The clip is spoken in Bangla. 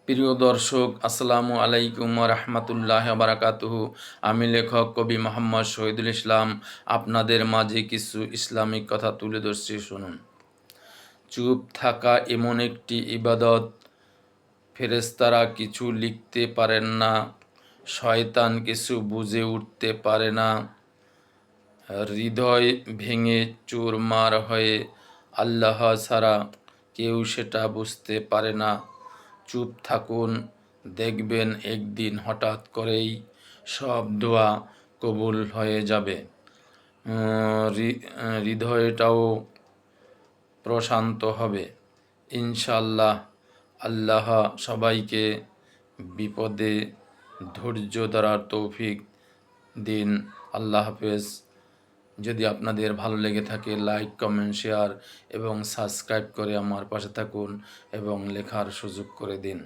প্রিয় দর্শক, আসসালামু আলাইকুম রহমতুল্লাহ বারাকাতুহু। আমি লেখক কবি মোহাম্মদ শহীদুল ইসলাম আপনাদের মাঝে কিছু ইসলামিক কথা তুলে ধরছি, শুনুন। চুপ থাকা এমন একটি ইবাদত, ফেরেশতারা কিছু লিখতে পারেন না, শয়তান কিছু বুঝে উঠতে পারে না, হৃদয় ভেঙে চুরমার হয়ে আল্লাহ ছাড়া কেউ সেটা বুঝতে পারে না। চুপ থাকুন, দেখবেন একদিন হঠাৎ করেই সব দোয়া কবুল হয়ে যাবে। হৃদয়টাও প্রশান্ত হবে ইনশাল্লাহ। আল্লাহ সবাইকে বিপদে ধৈর্য ধরার তৌফিক দিন। আল্লাহ হাফেজ। যদি আপনাদের ভালো লেগে থাকে, লাইক, কমেন্ট, শেয়ার এবং সাবস্ক্রাইব করে আমার পাশে থাকুন এবং লেখার সুযোগ করে দিন।